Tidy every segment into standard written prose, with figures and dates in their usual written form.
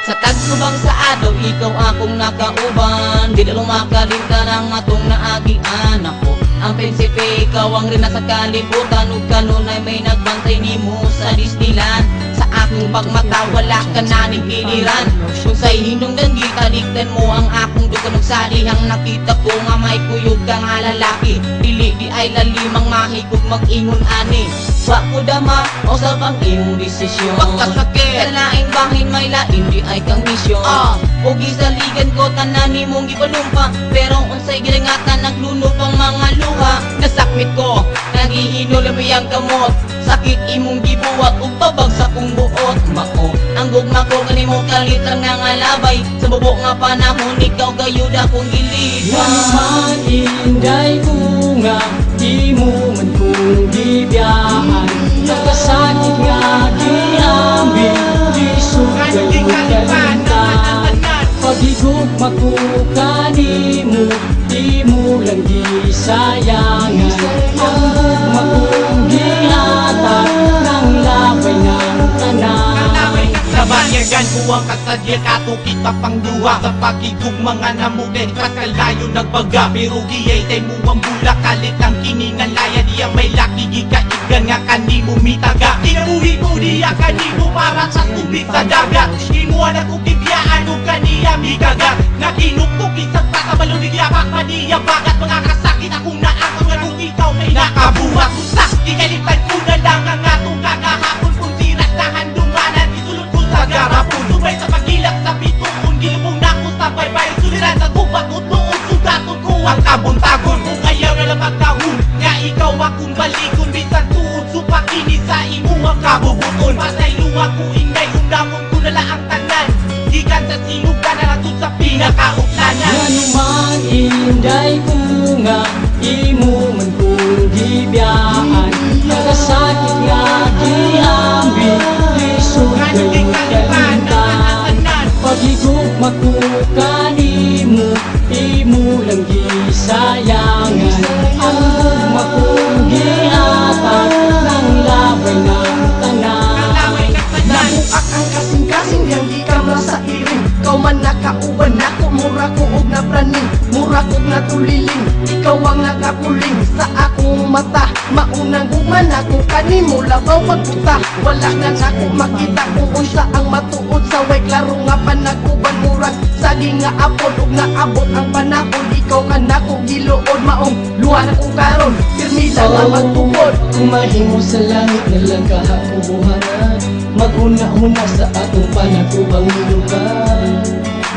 Sa tagsubang sa adlaw, ikaw akong nakauban. Di na lumakalimtan ang atong naagian. Ako ang prinsipe, ikaw ang rina sa kalibutan. Ug kanunay may nagbantay nimo sa Disneyland. Sa aking pagmata, wala ka na ni piliran. Kung sa'y hinungdan gitaliktan mo ang akong dugan ug salihang nakita ko nga may kuyog ka nga lalaki. Dili di ay lalimang mahigog mag-ingon ani. Wa ko dama o sa pang imong desisyon. Pagkasakit sa laing bahin may lain di ay kang misyon. O gisaligan ko tanan nimong gipanumpa. Pero unsay gilingatan nagluno pang mga luha. Nasakmit ko nagihinol ang kamot. Sakit imong gibuwat ug pabagsak kong buot. Mao ang gugma ko kanimo kalit lang nga labay. Sa bubo nga panahon ikaw gayud akong gilid. Naman inday ko nga di mo man kong gibiyahan. Nagkasakit nga giambil di sugay mo kalimtan. Pagigugma ko kanimo di mo lang gisayangan. Ang gugma kong gihatag ng labay ng tanan. Nabanyagan ko ang kasadya katukit papangduha. Sa pagigug mga namunin kakalayo nagbaga. Pero giyay tay mo ang bulak kalit ang kiningalaya. Diya may laki gikaigan nga kanimo mitaga. Kinabuhi ko diya kanimo para sa tubig sa dagat. Imuan ako kibiyaan o kaniya migagat. Nakinuktukin sa patabalo ni Diyapak maniya bagat. Mga kasakit akong naakong nga kung ikaw may nakabuhat. Sa ikalipan ko na lang ang atong kakahapon. Kung siras na handunganan isulod ko sa garapon. Sumay sa pagilak sa bituon. Gilipong na ko sa baybay. Suliran sa gubat o tuon. Sugaton ko ang kabuntagon. Kung ayaw na lang magkahon nga ikaw akong balikon. Bisan tuon supakini sa imo ang kabubuton. Pasay luwa ko ingay undamon ko na lang ang tanan. Gikan sa sinugan na natud sa pinakauklanan. Nanuman inday ko nga imo man kong gibiyahan. Nagkasakit nga giambil di sugay mo kalimtan. Pagigugma ko kanimo imo lang gisayangan. Ang gugma kong gihatag ng labay ng tanan. Nabuak ang kasing-kasing yang di ka masairing. Kau man nakauban ako, mura ko og napraning. Mura ko natuliling, ikaw ang nakapuling sa akong mata. Maunang guman ako kanimo labaw magputa. Wala nga nako makita kung unsa ang matuod sa way klaro nga panaguban. Murag saging nga apod ug naabot ang panahon. Ikaw ka nako giluod maong luha na ko karon. Pirmi lang nga magtubod. Kung mahimo sa langit na lang kahakubuhanan. Mag-una-una sa atong panagubang inuban.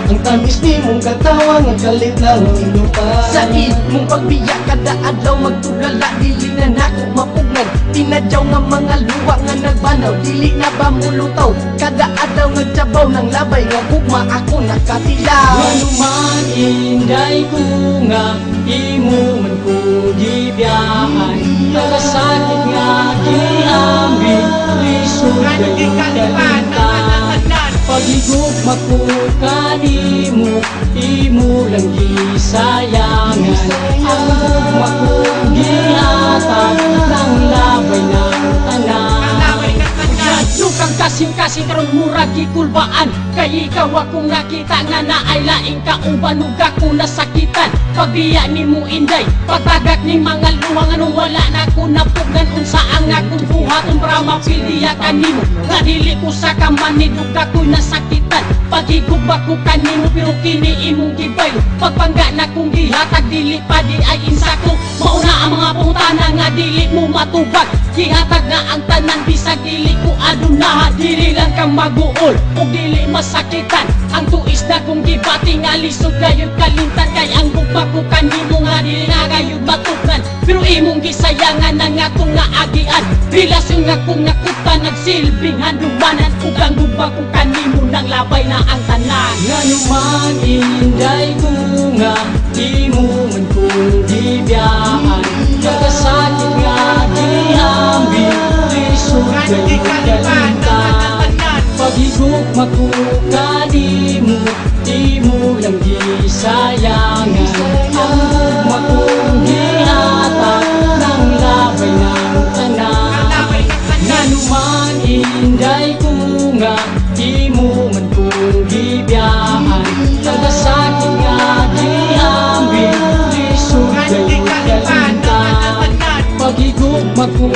Ang tamis ni mong katawa nga kalit lang ang inuban. Sa mong pagbiya kada adlaw magtulala. Dili na nako mapugnan. Tinadyaw nga mga luwa nga nagbanaw. Dili na ba mulutaw. Kada adlaw nagtsabaw ng labay. Nga gugma ako nakatilaw. Manuman inday ko nga imo man kong gibiyahan. Nagkasakit nga giambil di sugay mo kalimtan. Pagigugma ko kanimo imo lang gisayangan. Ang gugma kong gihatag ng labay ng tanan. Lukang kasing-kasing karon murag gikulbaan. Kay ikaw akong nakita nga naay laing kauban ug ako nasakitan. Pagbiya nimo inday, pagtagak ni mga luwang anong wala na ko napugnan. Unsa ang akong buhaton para mapiliya kanimo. Nga dili ko sa kamanid ug ako'y nasakitan. Pagigugba ko kanimo pero kini imong gibaylo. Pagpangga na kong gihatag dili pa di ay insako. Mauna ang mga pungtana nga dili mo matubag. Gihatag na ang tanan bisag dili ko aduna. Dili lang kang maguol ug dili masakitan. Ang tuis na kong gibati nga lisod gayud kalimtan. Kay ang gugma ko kanimo nga dili na gayud matugnan. Pero imong gisayangan ang atong nga agian. Relasyon nga kong nakuta nagsilbing handumanan. Ug ang gugma ko kanimo nang labay na ang tanan. Nganuman inday ko nga imo man kong gibiyahan. Nagkasakit nga giambil di sugay mo kalimtan. Pag-igugma ko kalimot, di mo lang gisayangan. Ang gugma kong gihatak ng labay ng tanan. Nanuman inday ko nga, di mo man kong gibiyahan. Nagasakit nga giambil, lisod kayo kalimtan. Pag-igugma ko